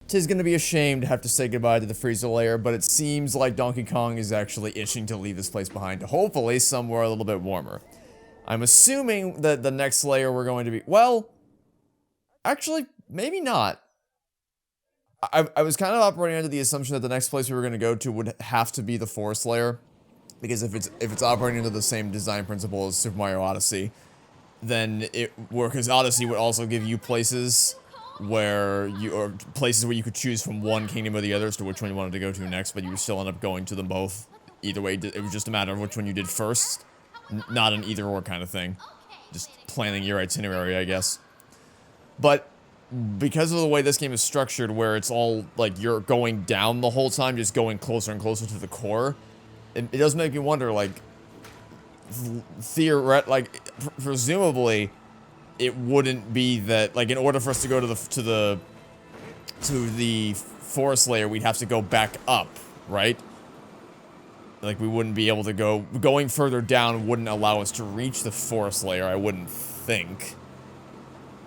'Tis gonna be a shame to have to say goodbye to the freezer layer, but it seems like Donkey Kong is actually itching to leave this place behind, hopefully somewhere a little bit warmer. I'm assuming that the next layer we're going to be, well, actually, maybe not. I was kind of operating under the assumption that the next place we were going to go to would have to be the forest layer, because if it's operating under the same design principle as Super Mario Odyssey, then because Odyssey would also give you places where you could choose from one kingdom or the other as to which one you wanted to go to next, but you would still end up going to them both. Either way, it was just a matter of which one you did first, not an either or kind of thing. Just planning your itinerary, I guess. But because of the way this game is structured, where it's all like you're going down the whole time, just going closer and closer to the core, it does make me wonder, like, presumably, it wouldn't be that, like, in order for us to go to the forest layer, we'd have to go back up, right? Like, we wouldn't be able to going further down wouldn't allow us to reach the forest layer, I wouldn't think.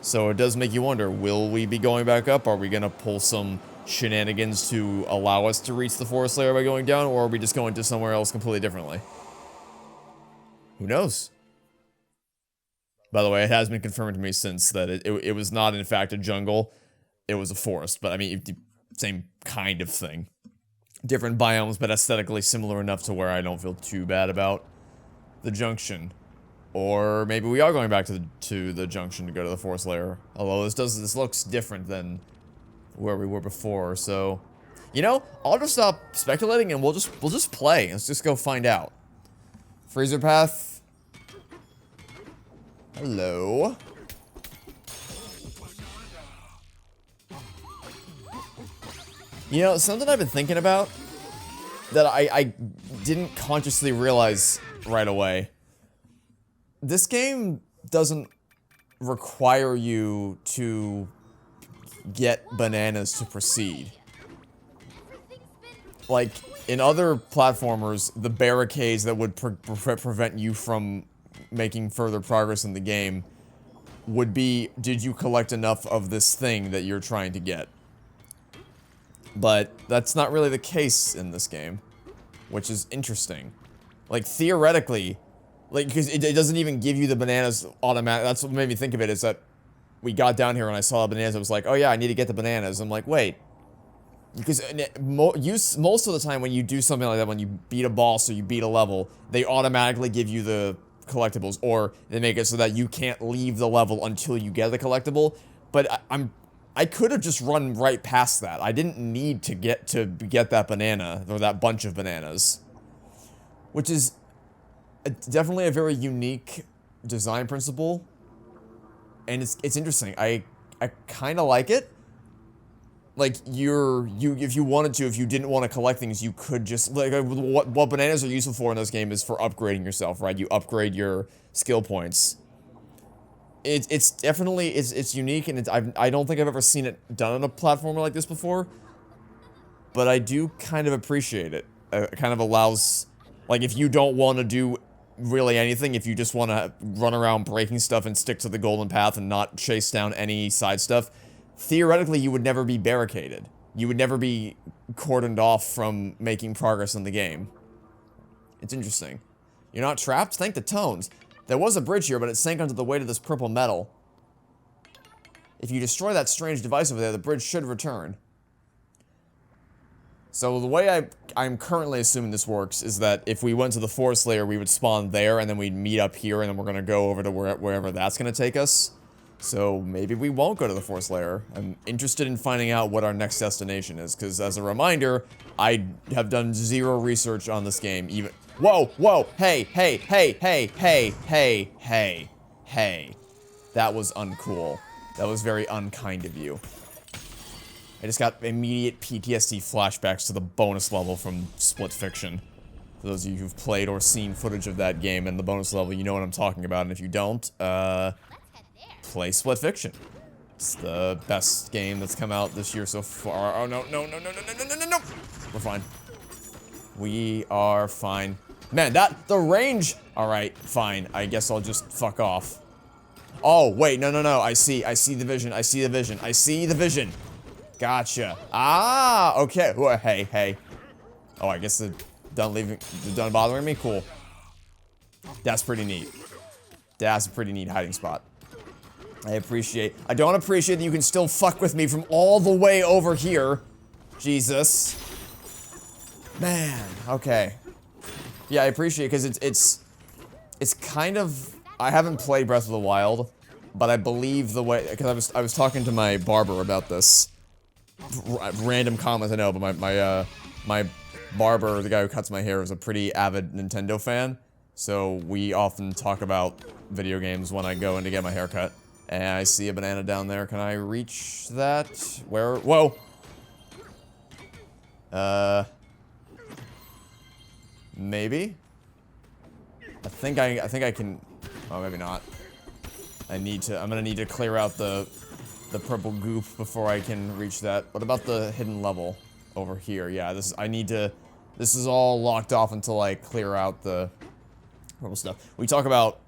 So it does make you wonder, will we be going back up? Are we gonna pull some shenanigans to allow us to reach the forest layer by going down, or are we just going to somewhere else completely differently? Who knows? By the way, it has been confirmed to me since that it was not, in fact, a jungle. It was a forest, but I mean, same kind of thing. Different biomes, but aesthetically similar enough to where I don't feel too bad about the junction. Or maybe we are going back to the junction to go to the forest layer. Although this looks different than where we were before, so... You know, I'll just stop speculating and we'll just play. Let's just go find out. Freezer path. Hello. You know, something I've been thinking about that I didn't consciously realize right away. This game doesn't require you to get bananas to proceed. Like, in other platformers, the barricades that would prevent you from making further progress in the game would be, did you collect enough of this thing that you're trying to get? But that's not really the case in this game, which is interesting. Like, theoretically, like, because it doesn't even give you the bananas automatic. That's what made me think of it, is that we got down here and I saw the bananas, I was like, oh yeah, I need to get the bananas. I'm like, wait. Because most of the time when you do something like that, when you beat a boss or you beat a level, they automatically give you the collectibles, or they make it so that you can't leave the level until you get the collectible. But I could have just run right past that. I didn't need to get that banana, or that bunch of bananas. Which is definitely a very unique design principle. And it's interesting. I kind of like it. Like, if you wanted to, if you didn't want to collect things, you could just, like, what bananas are useful for in this game is for upgrading yourself, right? You upgrade your skill points. It's definitely, it's unique, and I don't think I've ever seen it done on a platformer like this before. But I do kind of appreciate it. It kind of allows, like, if you don't want to do really anything, if you just want to run around breaking stuff and stick to the golden path and not chase down any side stuff, theoretically, you would never be barricaded. You would never be cordoned off from making progress in the game. It's interesting. You're not trapped? Thank the tones. There was a bridge here, but it sank under the weight of this purple metal. If you destroy that strange device over there, the bridge should return. So the way I'm currently assuming this works is that if we went to the forest layer, we would spawn there, and then we'd meet up here, and then we're going to go over to wherever that's going to take us. So maybe we won't go to the forest layer. I'm interested in finding out what our next destination is, because as a reminder, I have done zero research on this game, even— Whoa, whoa, hey, hey, hey, hey, hey, hey, hey, hey. That was uncool. That was very unkind of you. I just got immediate PTSD flashbacks to the bonus level from Split Fiction. For those of you who've played or seen footage of that game and the bonus level, you know what I'm talking about, and if you don't, play Split Fiction. It's the best game that's come out this year so far. Oh, no, no, no, no, no, no, no, no, no! We're fine. We are fine. Man, the range— Alright, fine. I guess I'll just fuck off. Oh, wait, no, no, no. I see the vision. I see the vision. I see the vision. Gotcha. Ah, okay. Well, hey, hey. Oh, I guess they're done bothering me? Cool. That's pretty neat. That's a pretty neat hiding spot. I don't appreciate that you can still fuck with me from all the way over here. Jesus. Man, okay. Yeah, I appreciate it, because it's kind of, I haven't played Breath of the Wild, but I believe the way, because I was talking to my barber about this. Random comments, I know, but my barber, the guy who cuts my hair, is a pretty avid Nintendo fan, so we often talk about video games when I go in to get my hair cut. And I see a banana down there. Can I reach that? Where? Whoa! Maybe? I think I can, oh, maybe not. I'm gonna need to clear out the purple goop before I can reach that. What about the hidden level over here? Yeah, this is all locked off until I clear out the purple stuff. We talk about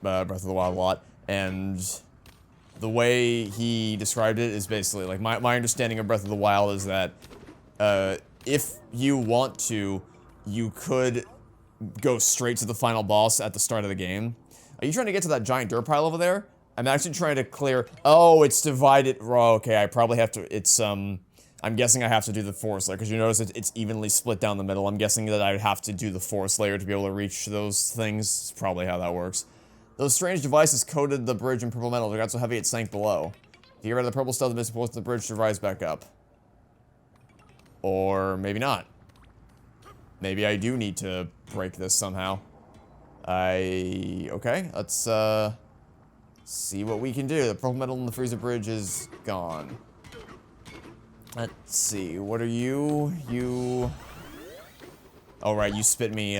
Breath of the Wild a lot, and the way he described it is basically, like, my understanding of Breath of the Wild is that, if you want to, you could go straight to the final boss at the start of the game. Are you trying to get to that giant dirt pile over there? I'm actually trying to clear, oh, it's divided, oh, okay, I probably have to, it's, I'm guessing I have to do the forest layer, because you notice it's evenly split down the middle. I'm guessing that I would have to do the forest layer to be able to reach those things. It's probably how that works. Those strange devices coated the bridge in purple metal. They got so heavy it sank below. If you get rid of the purple stuff, the missing portion of the bridge to rise back up. Or maybe not. Maybe I do need to break this somehow. Okay, let's, see what we can do. The purple metal in the freezer bridge is gone. Let's see, what are you? Oh, right, you spit me,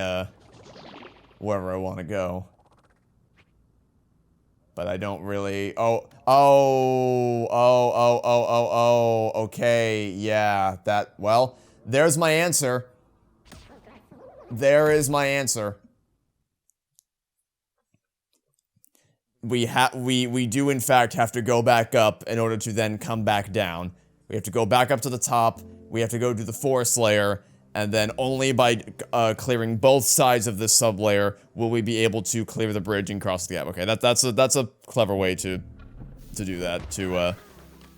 wherever I want to go. But I don't really, okay, yeah, well, there's my answer. There is my answer. We do in fact have to go back up in order to then come back down. We have to go back up to the top, we have to go do the forest layer, and then only by clearing both sides of this sublayer will we be able to clear the bridge and cross the gap. Okay, that's a clever way to do that, to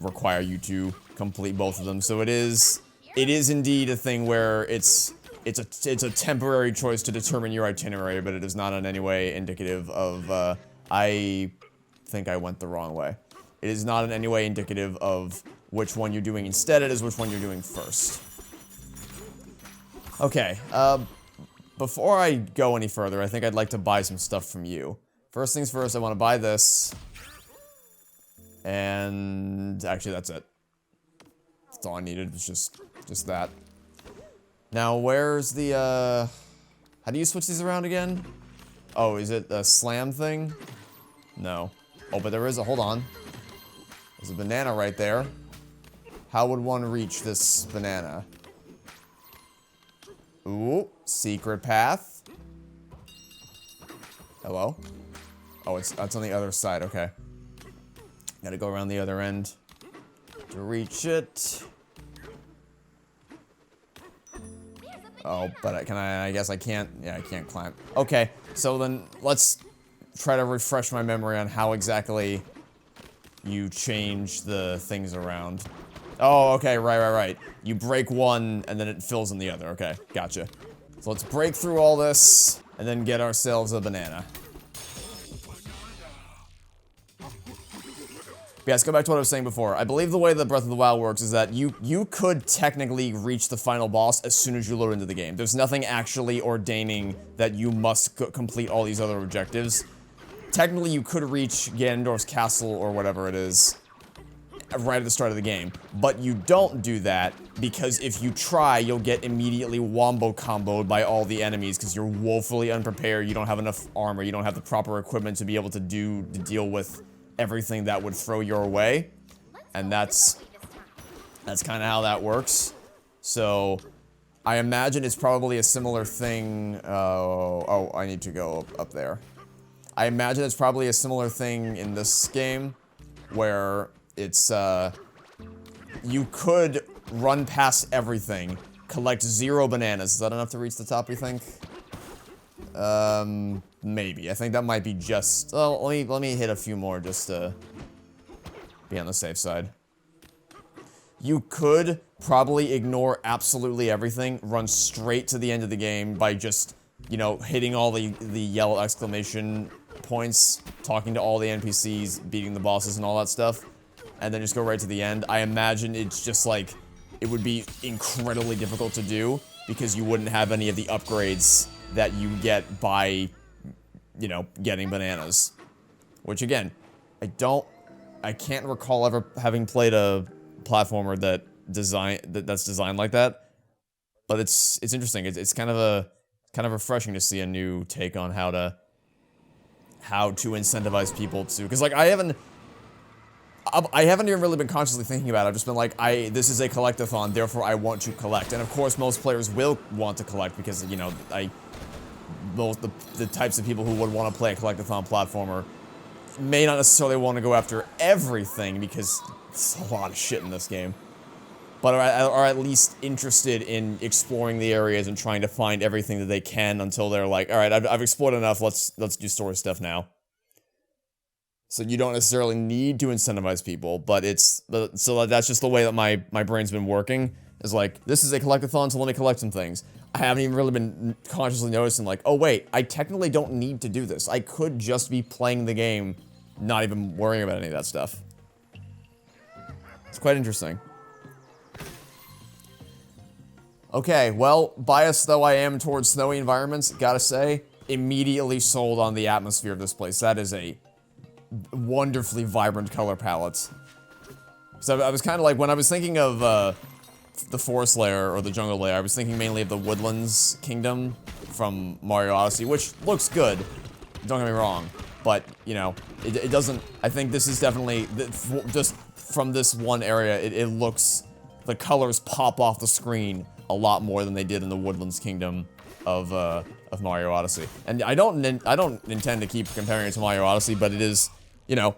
require you to complete both of them. So it is indeed a thing where it's a temporary choice to determine your itinerary, but it is not in any way indicative of I think I went the wrong way. It is not in any way indicative of which one you're doing instead, it is which one you're doing first. Okay, before I go any further, I think I'd like to buy some stuff from you. First things first, I want to buy this. And actually, that's it. That's all I needed, was just that. Now, where's the, how do you switch these around again? Oh, is it a slam thing? No. Oh, but there is a, hold on. There's a banana right there. How would one reach this banana? Ooh, secret path. Hello? Oh, that's on the other side, okay. Gotta go around the other end to reach it. Oh, but I guess I can't, yeah, I can't climb. Okay, so then let's try to refresh my memory on how exactly you change the things around. Oh, okay, right. You break one, and then it fills in the other. Okay, gotcha. So let's break through all this, and then get ourselves a banana. Yeah, let's go back to what I was saying before. I believe the way that Breath of the Wild works is that you could technically reach the final boss as soon as you load into the game. There's nothing actually ordaining that you must complete all these other objectives. Technically, you could reach Ganondorf's castle or whatever it is right at the start of the game, but you don't do that because if you try, you'll get immediately wombo comboed by all the enemies because you're woefully unprepared, you don't have enough armor, you don't have the proper equipment to be able to deal with everything that would throw your way, and that's kind of how that works. So I imagine it's probably a similar thing. Oh, I need to go up there. I imagine it's probably a similar thing in this game where it's You could run past everything, collect 0 bananas. Is that enough to reach the top, you think? Maybe. I think that might be just... Oh, let me hit a few more just to be on the safe side. You could probably ignore absolutely everything, run straight to the end of the game by just, you know, hitting all the yellow exclamation points, talking to all the NPCs, beating the bosses and all that stuff, and then just go right to the end. I imagine it's just like, it would be incredibly difficult to do because you wouldn't have any of the upgrades that you get by, you know, getting bananas. Which again, I can't recall ever having played a platformer that's designed like that, but it's interesting. It's kind of refreshing to see a new take on how to incentivize people to, because like I haven't even really been consciously thinking about it. I've just been like, this is a collectathon, therefore I want to collect. And of course most players will want to collect because, you know, the types of people who would want to play a collectathon platformer may not necessarily want to go after everything because it's a lot of shit in this game, but are at least interested in exploring the areas and trying to find everything that they can until they're like, all right, I've explored enough. Let's do story stuff now. So you don't necessarily need to incentivize people, but so that's just the way that my brain's been working. Is like, this is a collectathon, so let me collect some things. I haven't even really been consciously noticing, like, oh wait, I technically don't need to do this. I could just be playing the game, not even worrying about any of that stuff. It's quite interesting. Okay, well, biased though I am towards snowy environments, gotta say, immediately sold on the atmosphere of this place. That is a wonderfully vibrant color palette. So I was kind of like, when I was thinking of the forest layer or the jungle layer, I was thinking mainly of the Woodlands Kingdom from Mario Odyssey, which looks good, don't get me wrong, but, you know, it doesn't, I think this is definitely, just from this one area, it looks, the colors pop off the screen a lot more than they did in the Woodlands Kingdom of Mario Odyssey. And I don't intend to keep comparing it to Mario Odyssey, but it is, you know,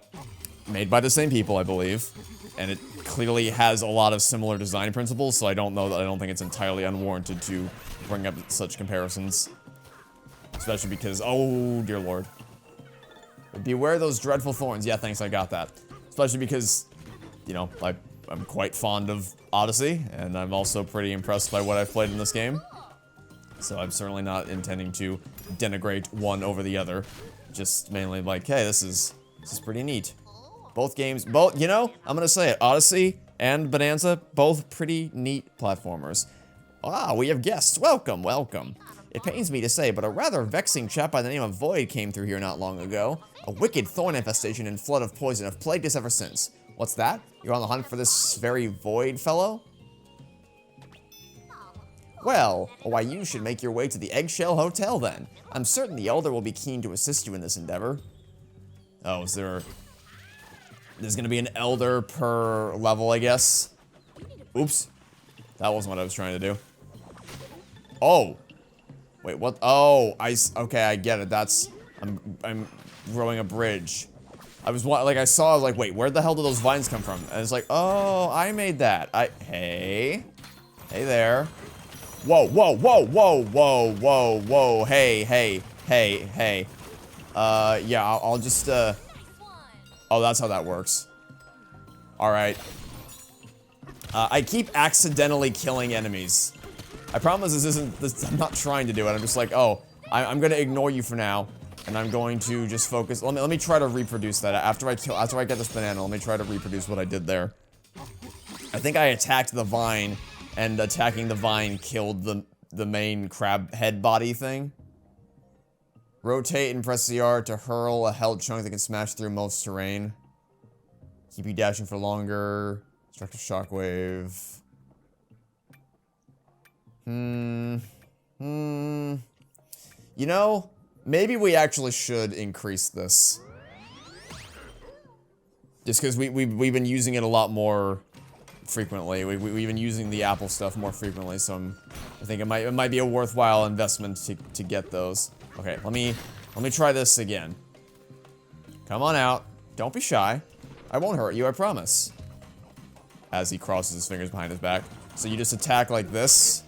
made by the same people, I believe, and it clearly has a lot of similar design principles, so I don't think it's entirely unwarranted to bring up such comparisons. Especially because, oh dear lord. Beware those dreadful thorns. Yeah, thanks, I got that. Especially because, you know, I'm quite fond of Odyssey, and I'm also pretty impressed by what I've played in this game. So I'm certainly not intending to denigrate one over the other. Just mainly like, hey, this is pretty neat. Both games, you know, I'm gonna say it, Odyssey and Bananza, both pretty neat platformers. Ah, we have guests. Welcome, welcome. It pains me to say, but a rather vexing chap by the name of Void came through here not long ago. A wicked thorn infestation and flood of poison have plagued us ever since. What's that? You're on the hunt for this very Void fellow? Well, why you should make your way to the Eggshell Hotel then. I'm certain the Elder will be keen to assist you in this endeavor. Oh, there's gonna be an Elder per level, I guess. Oops. That wasn't what I was trying to do. Oh. Wait, what? Oh, okay, I get it. I'm rowing a bridge. I was like, wait, where the hell did those vines come from? And it's like, oh, I made that. Hey there. Whoa, whoa, whoa, whoa, whoa, whoa, whoa, hey. Yeah, I'll just, oh, that's how that works. Alright. I keep accidentally killing enemies. I promise I'm not trying to do it. I'm just like, oh, I'm gonna ignore you for now. And I'm going to just focus. Let me try to reproduce that. After I get this banana, let me try to reproduce what I did there. I think I attacked the vine, and attacking the vine killed the main crab head body thing. Rotate and press CR to hurl a held chunk that can smash through most terrain. Keep you dashing for longer. Destructive shockwave. You know, maybe we actually should increase this. Just because we've been using it a lot more frequently. We've been using the Apple stuff more frequently, so I think it might be a worthwhile investment to get those. Okay, let me try this again. Come on out. Don't be shy. I won't hurt you, I promise. as he crosses his fingers behind his back. So you just attack like this.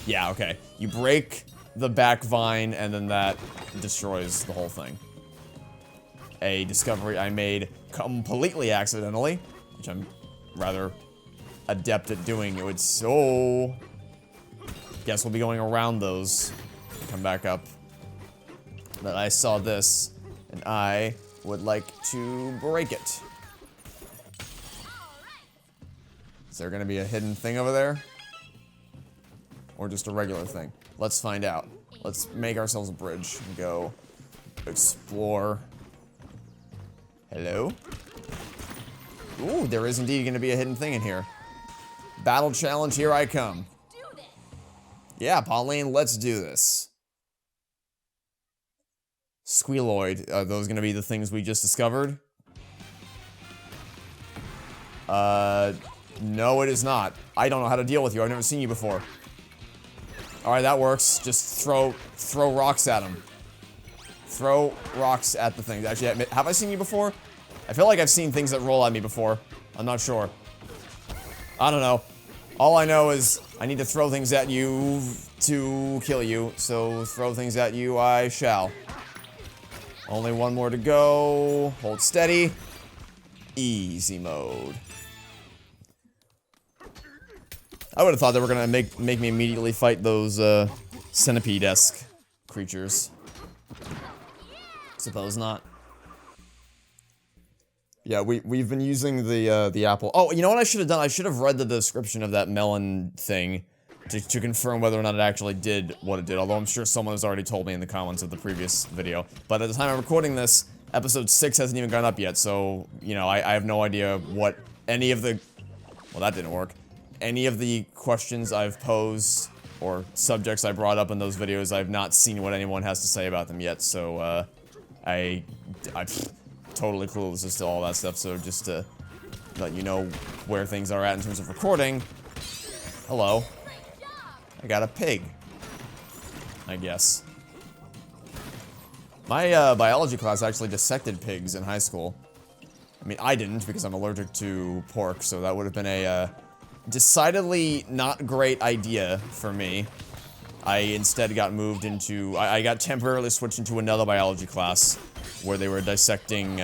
Yeah, okay. You break the back vine, and then that destroys the whole thing. A discovery I made completely accidentally, which I'm rather adept at doing. It would so... Guess we'll be going around those. Come back up. But I saw this, and I would like to break it. Is there gonna be a hidden thing over there? Or just a regular thing? Let's find out. Let's make ourselves a bridge and go explore. Hello? Ooh, there is indeed gonna be a hidden thing in here. Battle challenge, here I come. Yeah, Pauline, let's do this. Squealoid, are those gonna be the things we just discovered? No, it is not. I don't know how to deal with you. I've never seen you before. Alright, that works. Just throw rocks at him. Throw rocks at the things. Actually, have I seen you before? I feel like I've seen things that roll at me before. I'm not sure. I don't know. All I know is I need to throw things at you to kill you. So throw things at you I shall. Only one more to go. Hold steady. Easy mode. I would have thought they were gonna make me immediately fight those centipede-esque creatures. Suppose not. Yeah, we've been using the apple. Oh, you know what I should have done? I should have read the description of that melon thing to confirm whether or not it actually did what it did. Although I'm sure someone has already told me in the comments of the previous video. But at the time I'm recording this, episode 6 hasn't even gone up yet. So, you know, I have no idea what any of the... Well, that didn't work. Any of the questions I've posed or subjects I brought up in those videos, I've not seen what anyone has to say about them yet, so, I'm totally clueless as to all that stuff, so just to let you know where things are at in terms of recording. Hello. I got a pig. I guess. My, biology class actually dissected pigs in high school. I mean, I didn't, because I'm allergic to pork, so that would have been a, decidedly not great idea for me. I instead got moved into... I got temporarily switched into another biology class where they were dissecting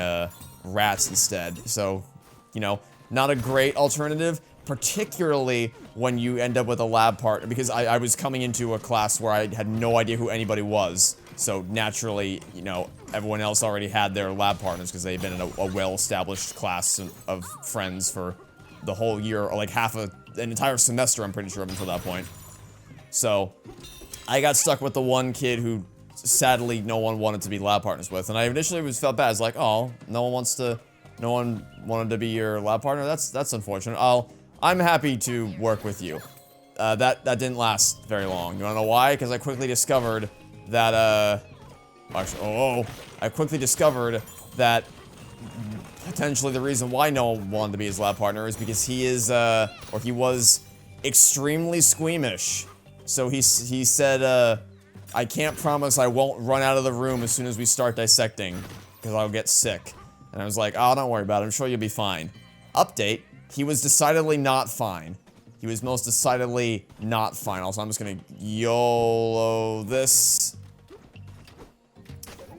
rats instead. So, you know, not a great alternative, particularly when you end up with a lab partner, because I was coming into a class where I had no idea who anybody was. So naturally, you know, everyone else already had their lab partners because they'd been in a well-established class of friends for the whole year, or like an entire semester, I'm pretty sure, up until that point. So, I got stuck with the one kid who, sadly, no one wanted to be lab partners with, and I initially felt bad. I was like, oh, no one wanted to be your lab partner? That's unfortunate. I'm happy to work with you. That didn't last very long. You wanna know why? Because I quickly discovered that, actually, I quickly discovered that potentially the reason why no one wanted to be his lab partner is because he is, or he was extremely squeamish. So he said, I can't promise I won't run out of the room as soon as we start dissecting, because I'll get sick. And I was like, oh, don't worry about it, I'm sure you'll be fine. Update, he was decidedly not fine. He was most decidedly not fine. Also, I'm just gonna YOLO this.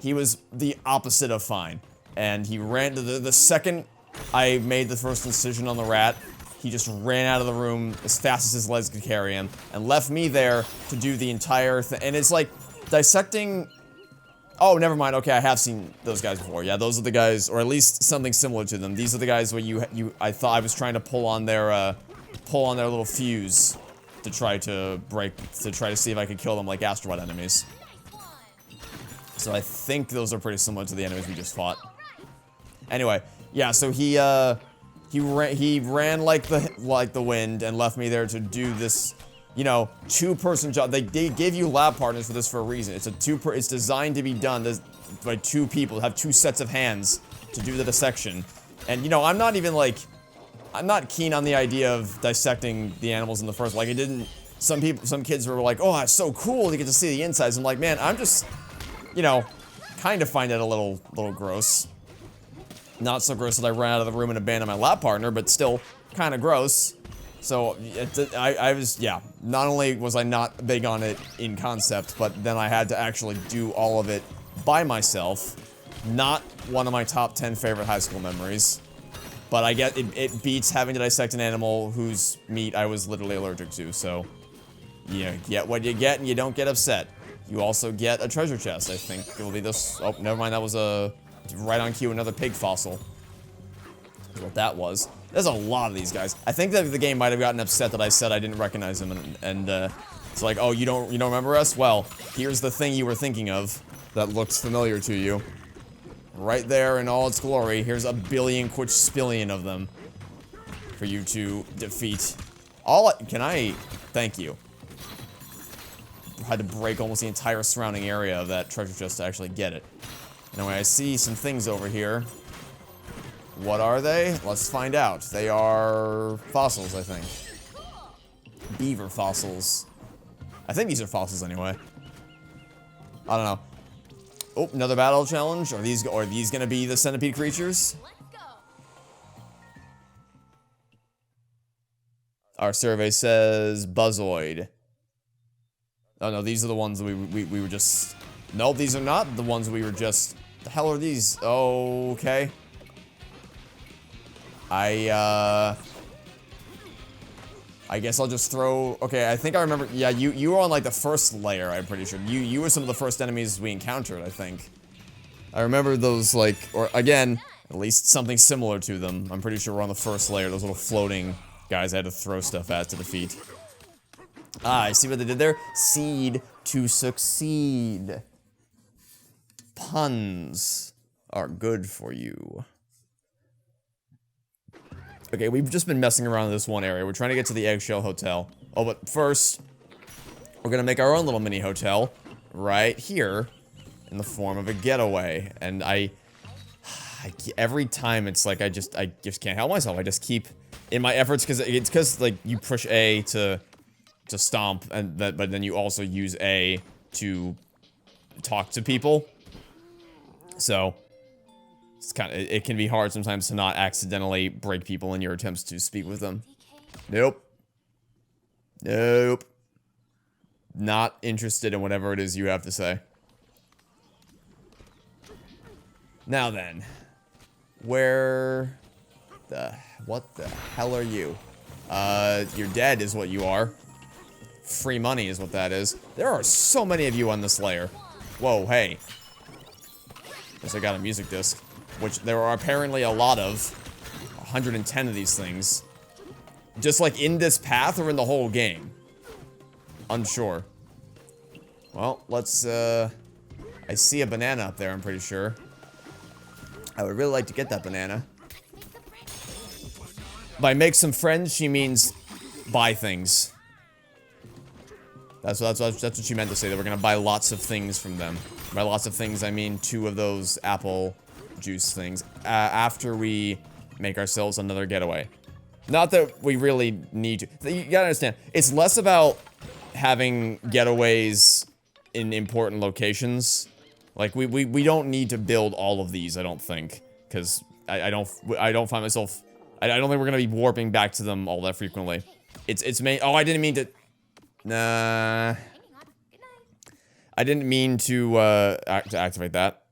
He was the opposite of fine. And he ran to the second I made the first incision on the rat, he just ran out of the room as fast as his legs could carry him, and left me there to do the entire thing. And it's like, dissecting... Oh, never mind, okay, I have seen those guys before. Yeah, those are the guys, or at least something similar to them. These are the guys where I thought I was trying to pull on their little fuse to try to see if I could kill them like asteroid enemies. So I think those are pretty similar to the enemies we just fought. Anyway, yeah, so he ran like the wind and left me there to do this, you know, two-person job. They gave you lab partners for this for a reason. It's designed to be done by two people, have two sets of hands to do the dissection. And, you know, I'm not keen on the idea of dissecting the animals in the first, like, it didn't, some kids were like, oh, it's so cool to get to see the insides. I'm like, man, I'm just, you know, kind of find it a little gross. Not so gross that I ran out of the room and abandoned my lab partner, but still, kind of gross. So, I was, yeah, not only was I not big on it in concept, but then I had to actually do all of it by myself. Not one of my top 10 favorite high school memories. But I get, it beats having to dissect an animal whose meat I was literally allergic to, so... You get what you get and you don't get upset. You also get a treasure chest, I think. It will be this... Oh, never mind, that was a... Right on cue, another pig fossil. That's what that was. There's a lot of these guys. I think that the game might have gotten upset that I said I didn't recognize them, and it's like, oh, you don't remember us? Well, here's the thing you were thinking of that looks familiar to you. Right there in all its glory, here's a billion quadrillion of them for you to defeat. Thank you. I had to break almost the entire surrounding area of that treasure chest to actually get it. Anyway, I see some things over here. What are they? Let's find out. They are fossils, I think. Beaver fossils. I think these are fossils anyway. I don't know. Oh, another battle challenge? Are these gonna be the centipede creatures? Our survey says Buzzoid. Oh no, these are the ones we were just... Nope, these are not the ones we were just... The hell are these? Okay. I guess I'll just throw... Okay, I think I remember... Yeah, you were on, like, the first layer, I'm pretty sure. You were some of the first enemies we encountered, I think. I remember those, like... Or, again, at least something similar to them. I'm pretty sure we're on the first layer. Those little floating guys I had to throw stuff at to defeat. Ah, I see what they did there? Seed to succeed. Puns are good for you. Okay, we've just been messing around in this one area. We're trying to get to the Eggshell Hotel. Oh, but first, we're gonna make our own little mini hotel right here in the form of a getaway. And every time it's like I just can't help myself. I just keep in my efforts because like you push A to stomp, but then you also use A to talk to people. So it's it can be hard sometimes to not accidentally break people in your attempts to speak with them. Nope. Nope. Not interested in whatever it is you have to say. Now then, what the hell are you? You're dead is what you are. Free money is what that is. There are so many of you on this layer. Whoa, hey. Guess I got a music disc. Which there are apparently a lot of. 110 of these things. Just like in this path or in the whole game. Unsure. Well, let's, I see a banana up there, I'm pretty sure. I would really like to get that banana. By make some friends, she means buy things. That's what she meant to say, that we're gonna buy lots of things from them. By lots of things, I mean 2 of those apple juice things. After we make ourselves another getaway. Not that we really need to. You gotta understand, it's less about having getaways in important locations. Like, we don't need to build all of these, I don't think. Because I don't find myself... I don't think we're gonna be warping back to them all that frequently. It's main... Oh, I didn't mean to... Nah... I didn't mean to activate that.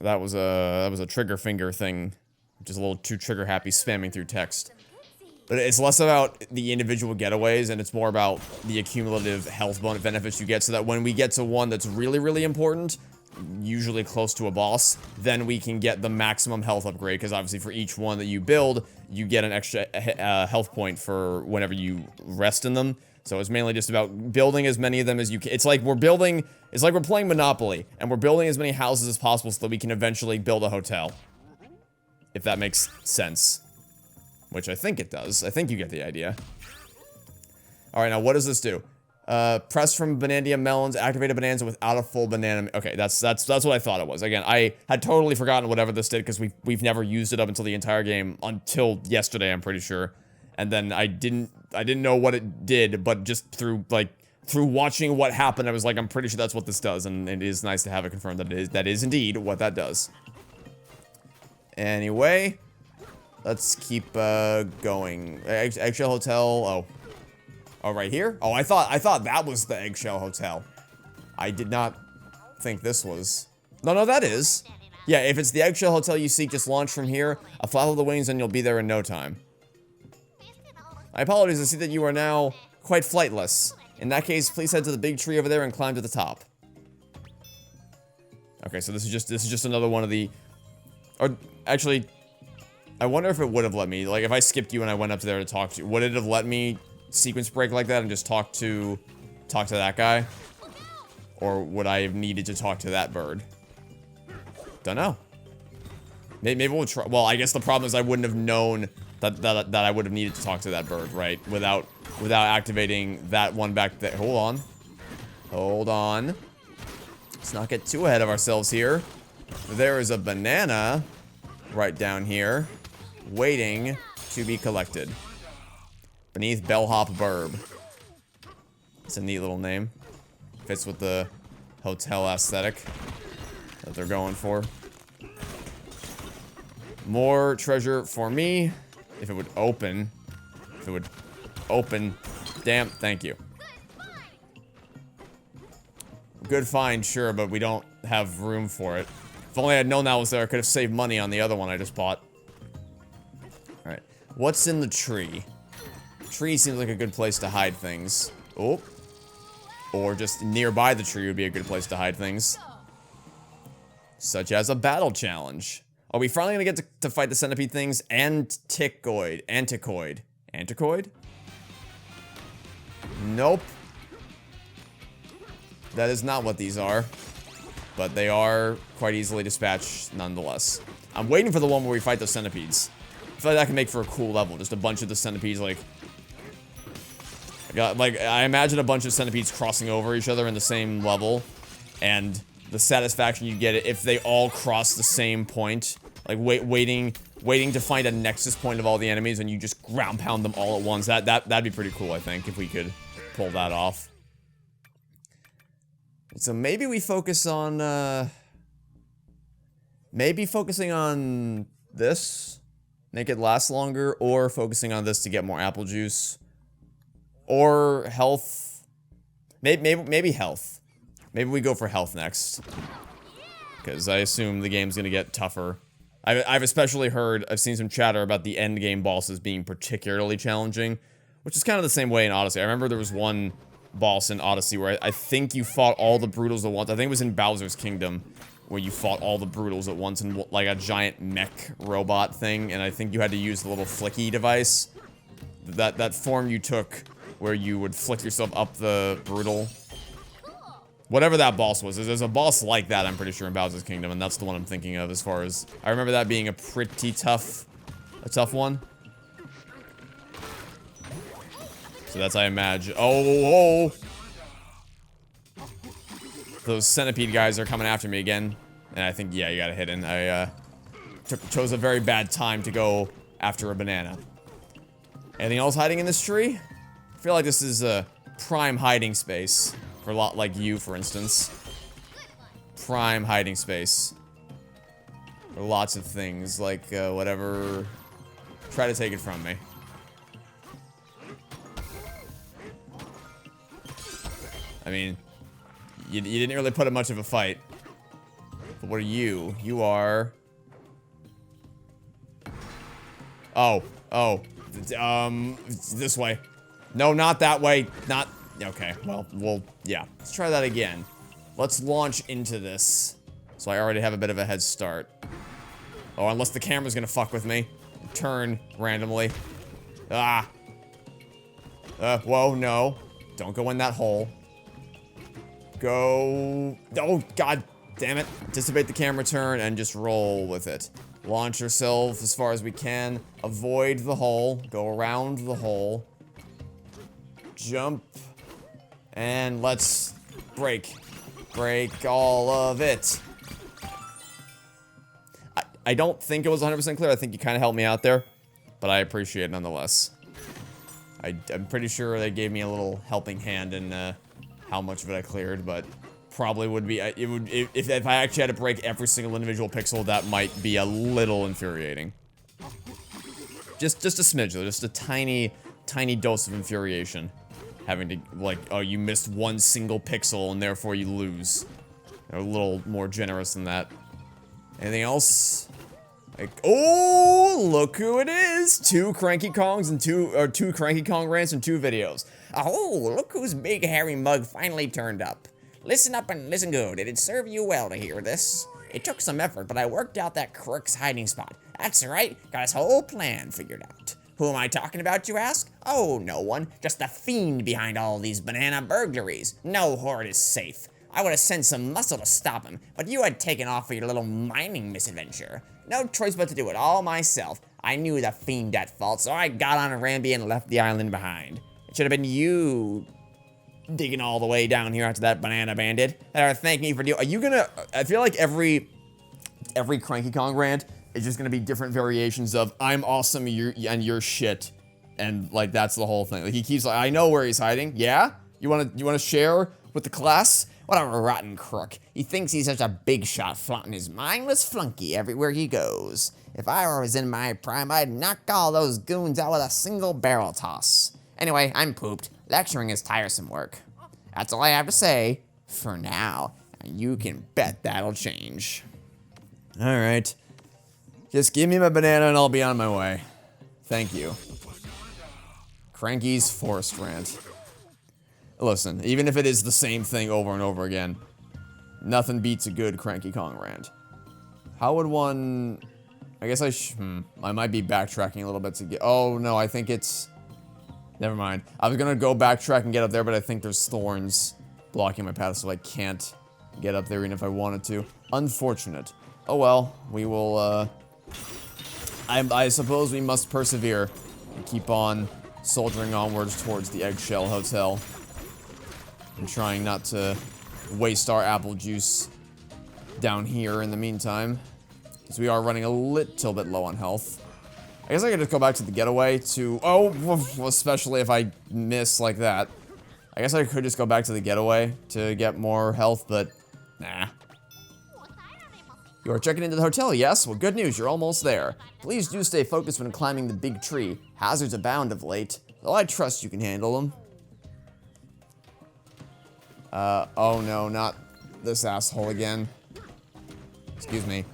That was a trigger finger thing. Just a little too trigger happy spamming through text. But it's less about the individual getaways, and it's more about the accumulative health benefits you get, so that when we get to one that's really, really important, usually close to a boss, then we can get the maximum health upgrade, because obviously for each one that you build, you get an extra health point for whenever you rest in them. So it's mainly just about building as many of them as you can. It's like we're playing Monopoly, and we're building as many houses as possible so that we can eventually build a hotel. If that makes sense. Which I think it does. I think you get the idea. Alright, now what does this do? Press from Bananza melons, activate a Bananza without a full banana. Okay, that's what I thought it was. Again, I had totally forgotten whatever this did, because we've never used it up until the entire game, until yesterday, I'm pretty sure. And then I didn't know what it did, but just through watching what happened, I was like, I'm pretty sure that's what this does, and it is nice to have it confirmed that that is indeed what that does. Anyway, Let's keep going. Eggshell Hotel. Oh, right here? Oh, I thought that was the Eggshell Hotel. I did not think this was. No, that is. Yeah, if it's the Eggshell Hotel you seek, just launch from here. A flap of the wings and you'll be there in no time. I apologize, I see that you are now quite flightless. In that case, please head to the big tree over there and climb to the top. Okay, so this is just another one of the... Or, actually, I wonder if it would have let me, like, if I skipped you and I went up there to talk to you, would it have let me sequence break like that and just talk to that guy? Or would I have needed to talk to that bird? Don't know. Maybe we'll try. Well, I guess the problem is I wouldn't have known that I would have needed to talk to that bird, right? Without activating that one back there. Hold on. Let's not get too ahead of ourselves here. There is a banana right down here, waiting to be collected. Beneath Bellhop Burb. It's a neat little name. Fits with the hotel aesthetic that they're going for. More treasure for me. If it would open. Damn, thank you. Good find, sure, but we don't have room for it. If only I had known that was there, I could have saved money on the other one I just bought. Alright. What's in the tree? Tree seems like a good place to hide things. Oh. Or just nearby the tree would be a good place to hide things. Such as a battle challenge. Are we finally gonna get to fight the centipede things? Anticoid. Anticoid? Nope. That is not what these are. But they are quite easily dispatched nonetheless. I'm waiting for the one where we fight the centipedes. I feel like that can make for a cool level. Just a bunch of the centipedes, like... I imagine a bunch of centipedes crossing over each other in the same level. And the satisfaction you get if they all cross the same point. Like, waiting to find a nexus point of all the enemies and you just ground pound them all at once. That'd be pretty cool, I think, if we could pull that off. So maybe we focus on, maybe focusing on this, make it last longer, or focusing on this to get more apple juice, or health, maybe health. Maybe we go for health next, because I assume the game's gonna get tougher. I've especially heard, I've seen some chatter about the end game bosses being particularly challenging, which is kind of the same way in Odyssey. I remember there was one boss in Odyssey where I think you fought all the Brutals at once. I think it was in Bowser's Kingdom where you fought all the Brutals at once in like a giant mech robot thing, and I think you had to use the little flicky device. That form you took where you would flick yourself up the Brutal. Whatever that boss was. There's a boss like that, I'm pretty sure, in Bowser's Kingdom, and that's the one I'm thinking of as far as... I remember that being a pretty tough one. So that's, I imagine. Oh! Those centipede guys are coming after me again. And I think, yeah, you gotta hit in. I chose a very bad time to go after a banana. Anything else hiding in this tree? I feel like this is a prime hiding space. For a lot like you, for instance. Prime hiding space. For lots of things, like, whatever. Try to take it from me. I mean, you didn't really put up much of a fight. But what are you? You are... Oh. This way. No, not that way. Not... Okay, well, yeah. Let's try that again. Let's launch into this. So I already have a bit of a head start. Oh, unless the camera's gonna fuck with me. Turn randomly. Ah. Whoa, no. Don't go in that hole. Go... Oh, god damn it. Anticipate the camera turn and just roll with it. Launch yourself as far as we can. Avoid the hole. Go around the hole. Jump. And let's break. Break all of it. I don't think it was 100% clear. I think you kind of helped me out there. But I appreciate it nonetheless. I'm pretty sure they gave me a little helping hand in how much of it I cleared, but probably would be... If I actually had to break every single individual pixel, that might be a little infuriating. Just a smidge, though. Just a tiny, tiny dose of infuriation. Having to, like, oh, you missed one single pixel and therefore you lose. They're a little more generous than that. Anything else? Like, oh, look who it is! Two Cranky Kongs and two Cranky Kong rants and 2 videos. Oh, look whose big hairy mug finally turned up. Listen up and listen good. It'd serve you well to hear this. It took some effort, but I worked out that crook's hiding spot. That's right, got his whole plan figured out. Who am I talking about, you ask? Oh, no one. Just the fiend behind all these banana burglaries. No horde is safe. I would have sent some muscle to stop him, but you had taken off for your little mining misadventure. No choice but to do it all myself. I knew the fiend at fault, so I got on a Ramby and left the island behind. It should have been you digging all the way down here after that banana bandit that are thanking me for doing. Are you gonna? I feel like every Cranky Kong rant is just gonna be different variations of I'm awesome and you're shit, and like that's the whole thing. Like he keeps like I know where he's hiding. Yeah, you wanna share with the class? What a rotten crook. He thinks he's such a big shot, flaunting his mindless flunky everywhere he goes. If I was in my prime, I'd knock all those goons out with a single barrel toss. Anyway, I'm pooped. Lecturing is tiresome work. That's all I have to say for now. And you can bet that'll change. Alright. Just give me my banana and I'll be on my way. Thank you. Cranky's Forest Rant. Listen, even if it is the same thing over and over again, nothing beats a good Cranky Kong rant. How would one... I guess I might be backtracking a little bit to get... Oh, no, I think it's... Never mind. I was gonna go backtrack and get up there, but I think there's thorns blocking my path, so I can't get up there even if I wanted to. Unfortunate. Oh well, we will, I suppose we must persevere and keep on soldiering onwards towards the Eggshell Hotel. And trying not to waste our apple juice down here in the meantime. Because we are running a little bit low on health. I guess I could just go back to the getaway to... Oh, especially if I miss like that. I guess I could just go back to the getaway to get more health, but... Nah. You are checking into the hotel, yes? Well, good news, you're almost there. Please do stay focused when climbing the big tree. Hazards abound of late. Though I trust you can handle them. Oh no, not this asshole again. Excuse me.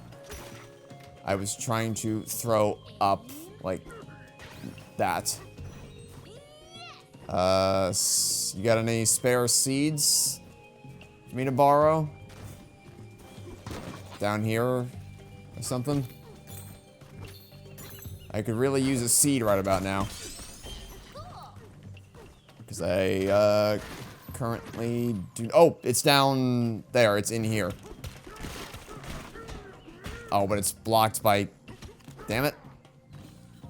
I was trying to throw up like that. You got any spare seeds for me to borrow? Down here or something? I could really use a seed right about now. Because I, currently do... Oh, it's down there. It's in here. Oh, but it's blocked by... Damn it.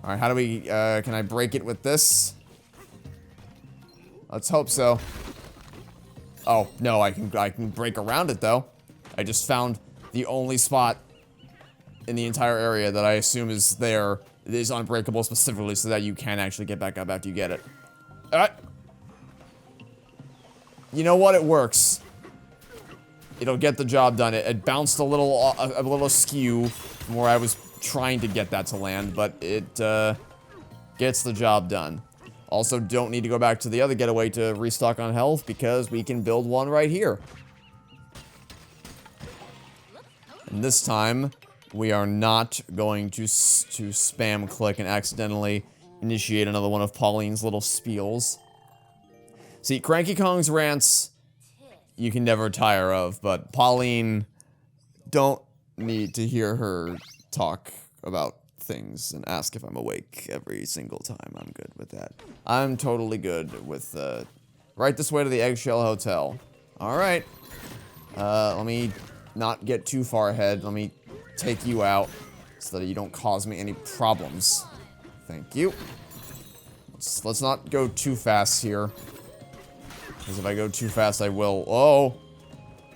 Alright, how do we... can I break it with this? Let's hope so. Oh, no, I can break around it, though. I just found the only spot in the entire area that I assume is there. It is unbreakable specifically so that you can actually get back up after you get it. You know what? It works. It'll get the job done. It bounced a little askew from where I was trying to get that to land, but it gets the job done. Also, don't need to go back to the other getaway to restock on health because we can build one right here. And this time, we are not going to spam click and accidentally initiate another one of Pauline's little spiels. See, Cranky Kong's rants, you can never tire of, but Pauline, don't need to hear her talk about things and ask if I'm awake every single time. I'm good with that. I'm totally good with, right this way to the Eggshell Hotel. Alright. Let me not get too far ahead. Let me take you out so that you don't cause me any problems. Thank you. Let's not go too fast here. Because if I go too fast, I will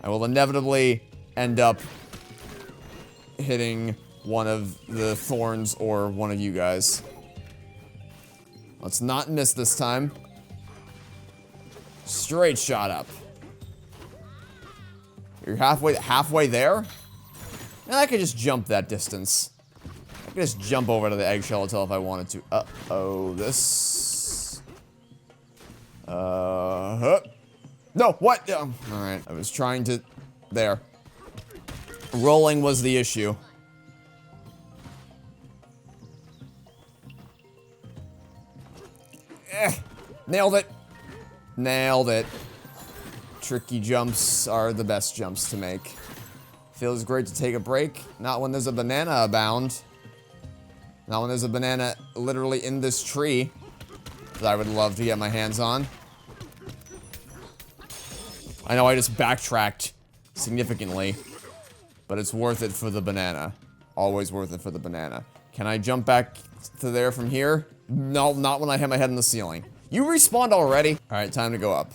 inevitably end up hitting one of the thorns or one of you guys. Let's not miss this time. Straight shot up. You're halfway there? Now I could just jump that distance. could just jump over to the eggshell hotel if I wanted to. Uh-oh, this... No, what? Alright, I was trying to... There. Rolling was the issue. Nailed it. Nailed it. Tricky jumps are the best jumps to make. Feels great to take a break. Not when there's a banana abound. Not when there's a banana literally in this tree that I would love to get my hands on. I know I just backtracked significantly, but it's worth it for the banana. Always worth it for the banana. Can I jump back to there from here? No, not when I hit my head in the ceiling. You respawned already? Alright, time to go up.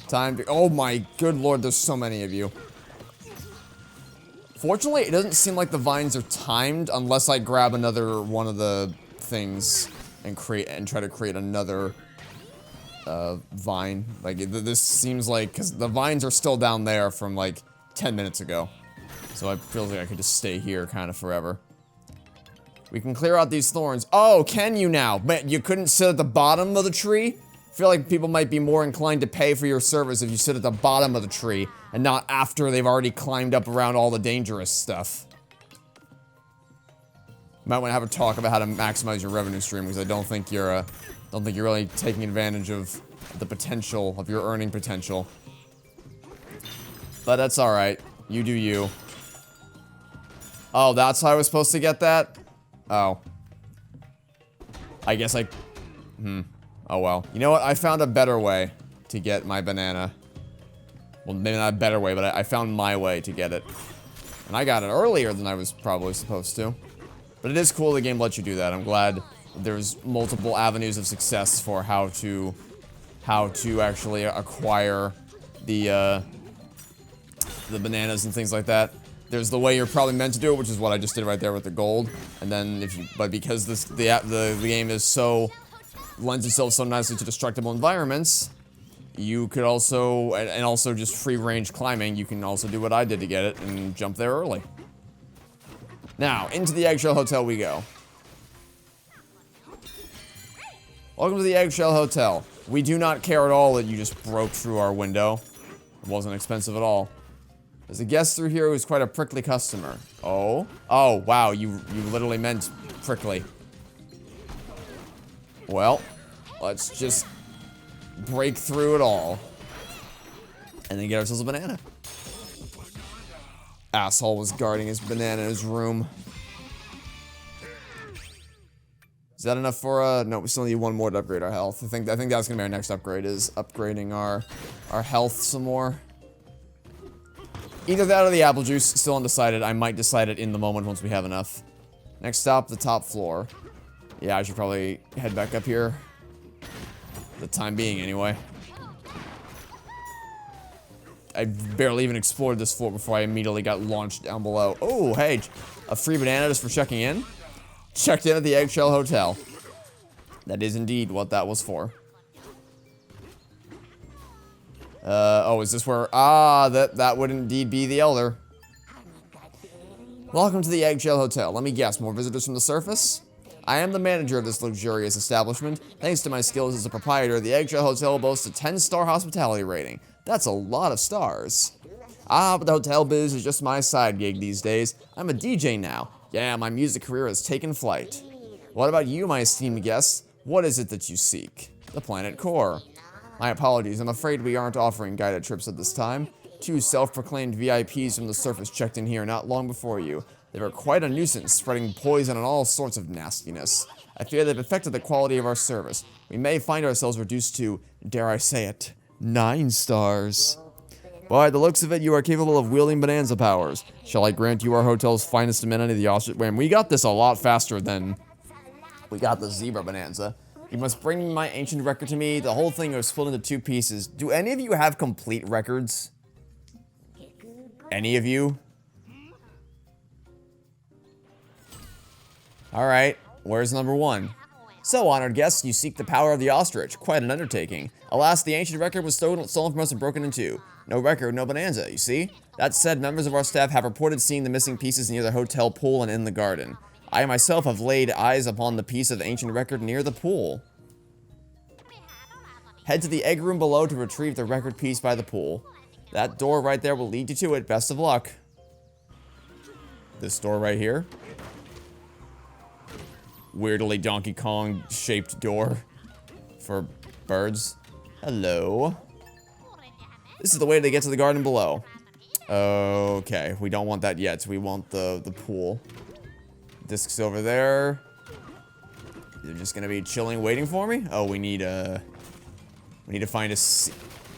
Time to- oh my good lord, there's so many of you. Fortunately, it doesn't seem like the vines are timed unless I grab another one of the things and try to create another vine. Like, this seems like, because the vines are still down there from like 10 minutes ago. So I feel like I could just stay here kind of forever. We can clear out these thorns. Oh, can you now? But you couldn't sit at the bottom of the tree? I feel like people might be more inclined to pay for your service if you sit at the bottom of the tree and not after they've already climbed up around all the dangerous stuff. Might want to have a talk about how to maximize your revenue stream, because I don't think you're really taking advantage of the potential of your earning potential. But that's all right. You do you. Oh, that's how I was supposed to get that? Oh. I guess I... Oh well. You know what? I found a better way to get my banana. Well, maybe not a better way, but I found my way to get it. And I got it earlier than I was probably supposed to. But it is cool the game lets you do that. I'm glad there's multiple avenues of success for how to actually acquire the bananas and things like that. There's the way you're probably meant to do it, which is what I just did right there with the gold. And then but because the game is so lends itself so nicely to destructible environments, you could also, and also just free range climbing, you can also do what I did to get it and jump there early. Now, into the Eggshell Hotel we go. Welcome to the Eggshell Hotel. We do not care at all that you just broke through our window. It wasn't expensive at all. There's a guest through here who's quite a prickly customer. Oh? Oh, wow, you literally meant prickly. Well, let's just break through it all. And then get ourselves a banana. Asshole was guarding his banana in his room. Is that enough for, no, we still need one more to upgrade our health. I think that's gonna be our next upgrade, is upgrading our health some more. Either that or the apple juice, still undecided. I might decide it in the moment once we have enough. Next stop, the top floor. Yeah, I should probably head back up here. For the time being, anyway. I barely even explored this floor before I immediately got launched down below. Oh, hey, a free banana just for checking in? Checked in at the Eggshell Hotel. That is indeed what that was for. Oh, is this where... Ah, that would indeed be the Elder. Welcome to the Eggshell Hotel. Let me guess, more visitors from the surface? I am the manager of this luxurious establishment. Thanks to my skills as a proprietor, the Eggshell Hotel boasts a 10-star hospitality rating. That's a lot of stars. Ah, but the hotel biz is just my side gig these days. I'm a DJ now. Yeah, my music career has taken flight. What about you, my esteemed guests? What is it that you seek? The planet core. My apologies, I'm afraid we aren't offering guided trips at this time. 2 self-proclaimed VIPs from the surface checked in here not long before you. They were quite a nuisance, spreading poison and all sorts of nastiness. I fear they've affected the quality of our service. We may find ourselves reduced to, dare I say it, 9 stars. By the looks of it, you are capable of wielding Bananza powers. Shall I grant you our hotel's finest amenity, the ostrich? Wait, we got this a lot faster than we got the zebra Bonanza. You must bring my ancient record to me. The whole thing was split into 2 pieces. Do any of you have complete records? Any of you? Alright, where's number 1? So, honored guests, you seek the power of the ostrich. Quite an undertaking. Alas, the ancient record was stolen from us and broken in 2. No record, no Bonanza, you see? That said, members of our staff have reported seeing the missing pieces near the hotel pool and in the garden. I myself have laid eyes upon the piece of ancient record near the pool. Head to the egg room below to retrieve the record piece by the pool. That door right there will lead you to it. Best of luck. This door right here. Weirdly Donkey Kong shaped door for birds. Hello. This is the way to get to the garden below. Okay, we don't want that yet. We want the pool. Discs over there. They're just gonna be chilling, waiting for me. Oh, we need to find a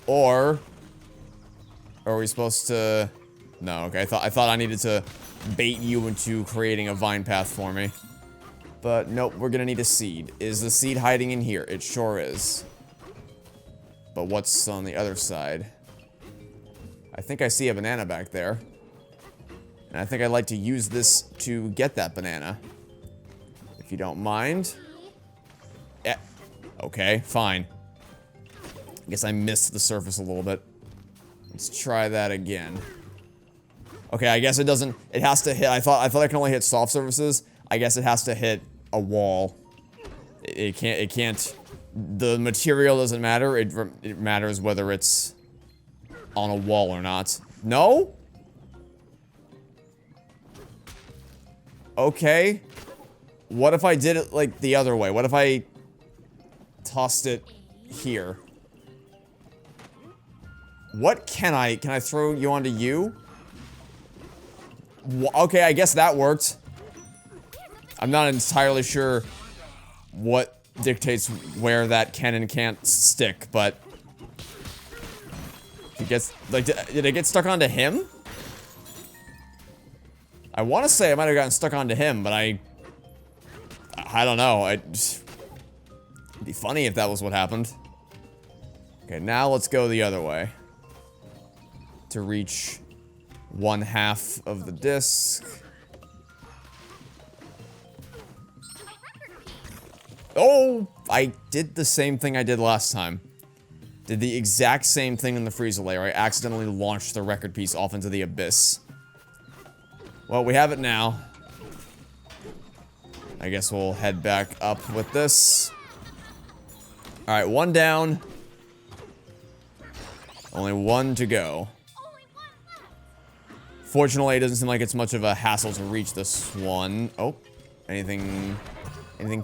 or are we supposed to? No, okay. I thought I needed to bait you into creating a vine path for me. But nope, we're gonna need a seed. Is the seed hiding in here? It sure is. But what's on the other side? I think I see a banana back there. And I think I'd like to use this to get that banana. If you don't mind. Yeah. Okay, fine. I guess I missed the surface a little bit. Let's try that again. Okay, I guess it doesn't... It has to hit... I thought I can only hit soft surfaces. I guess it has to hit a wall. It can't... The material doesn't matter. It matters whether it's on a wall or not. No? Okay. What if I did it, like, the other way? What if I tossed it here? What can I throw you onto you? Okay, I guess that worked. I'm not entirely sure what dictates where that can and can't stick, but it gets, like, did it get stuck onto him? I want to say I might have gotten stuck onto him, but I don't know. It'd be funny if that was what happened. Okay, now let's go the other way to reach 1/2 of the disc. Oh, I did the same thing I did last time. Did the exact same thing in the freezer layer. I accidentally launched the record piece off into the abyss. Well, we have it now. I guess we'll head back up with this. Alright, one down. Only one to go. Fortunately, it doesn't seem like it's much of a hassle to reach this one. Oh, anything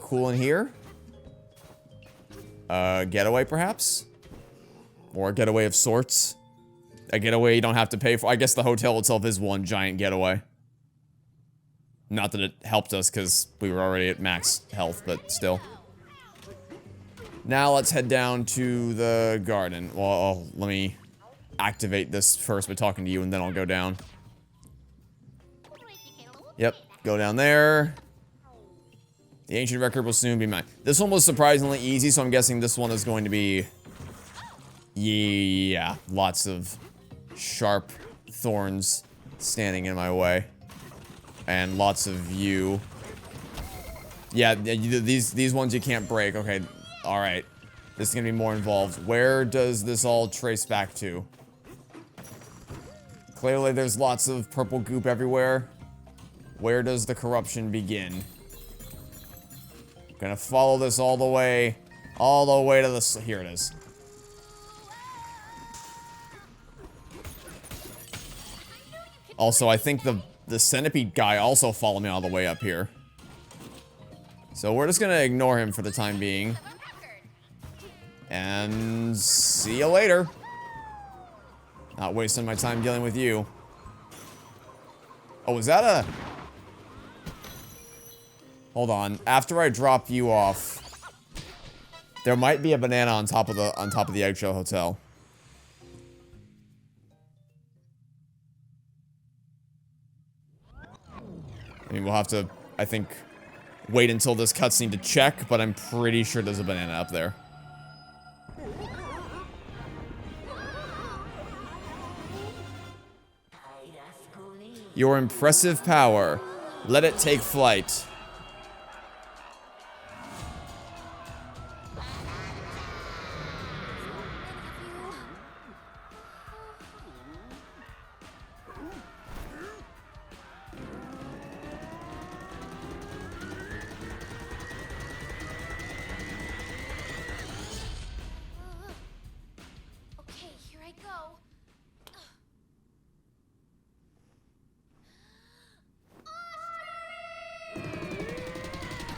cool in here? Getaway, perhaps? Or a getaway of sorts? A getaway you don't have to pay for. I guess the hotel itself is one giant getaway. Not that it helped us, because we were already at max health, but still. Now let's head down to the garden. Well, let me activate this first by talking to you, and then I'll go down. Yep, go down there. The ancient record will soon be mine. This one was surprisingly easy, so I'm guessing this one is going to be... Yeah, lots of sharp thorns standing in my way. And lots of you. Yeah, these ones you can't break. Okay, alright. This is gonna be more involved. Where does this all trace back to? Clearly there's lots of purple goop everywhere. Where does the corruption begin? Gonna follow this all the way to the... Here it is. Also, I think the centipede guy also followed me all the way up here. So we're just gonna ignore him for the time being. And see you later. Not wasting my time dealing with you. Oh, is that a... Hold on. After I drop you off, there might be a banana on top of the eggshell hotel. I mean, we'll have to, I think, wait until this cutscene to check, but I'm pretty sure there's a banana up there. Your impressive power. Let it take flight.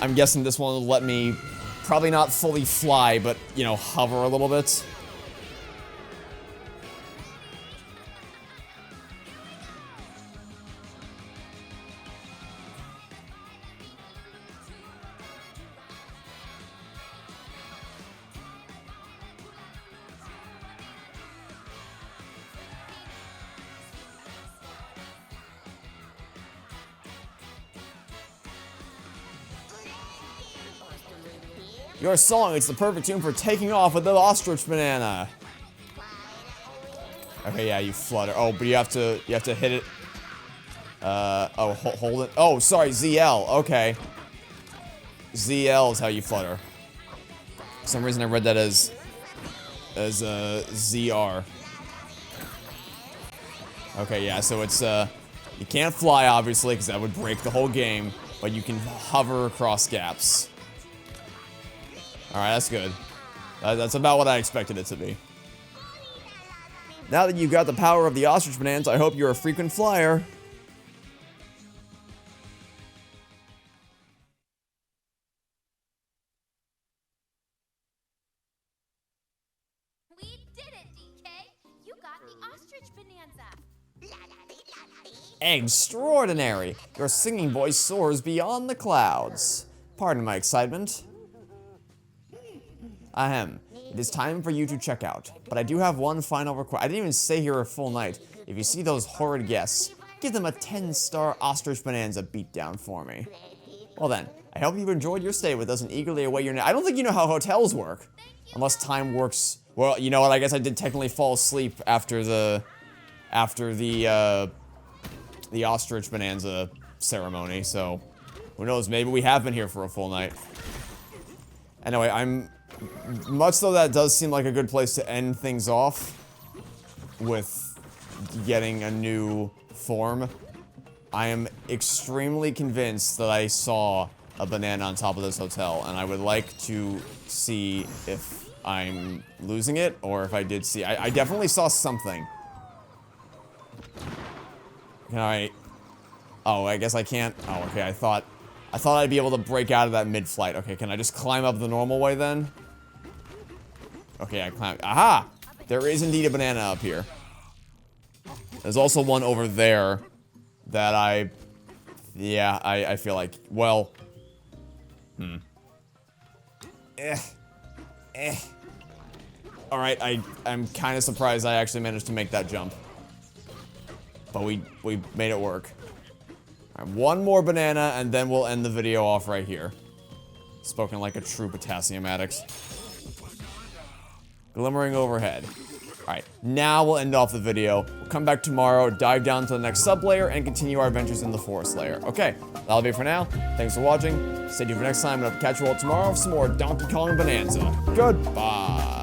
I'm guessing this one will let me probably not fully fly, but, you know, hover a little bit. Your song, it's the perfect tune for taking off with the ostrich banana. Okay, yeah, you flutter. Oh, but you have to hit it. Oh, hold it. Oh, sorry, ZL. Okay. ZL is how you flutter. For some reason I read that as ZR. Okay, yeah, so it's, you can't fly, obviously, because that would break the whole game, but you can hover across gaps. Alright, that's good. That's about what I expected it to be. Now that you've got the power of the ostrich bonanza, I hope you're a frequent flyer. We did it, DK! You got the ostrich bonanza! Extraordinary! Your singing voice soars beyond the clouds. Pardon my excitement. Ahem. It is time for you to check out, but I do have one final request. I didn't even stay here a full night. If you see those horrid guests, give them a 10-star ostrich bonanza beatdown for me. Well then, I hope you've enjoyed your stay with us and eagerly await your I don't think you know how hotels work. Unless time works. Well, you know what, I guess I did technically fall asleep after the ostrich bonanza ceremony, so who knows, maybe we have been here for a full night. Anyway, much though that does seem like a good place to end things off with getting a new form, I am extremely convinced that I saw a banana on top of this hotel, and I would like to see if I'm losing it, or if I did see... I definitely saw something. Can I... Oh, I guess I can't... Oh, okay, I thought I'd be able to break out of that mid-flight. Okay, can I just climb up the normal way then? Okay, I climbed. Aha! There is indeed a banana up here. There's also one over there that I feel like, well... Alright, I'm kind of surprised I actually managed to make that jump. But we made it work. Alright, one more banana, and then we'll end the video off right here. Spoken like a true potassium addict. Glimmering overhead. Alright, now we'll end off the video. We'll come back tomorrow, dive down to the next sub-layer, and continue our adventures in the forest layer. Okay, that'll be it for now. Thanks for watching. Stay tuned for next time, and I'll catch you all tomorrow for some more Donkey Kong Bananza. Goodbye.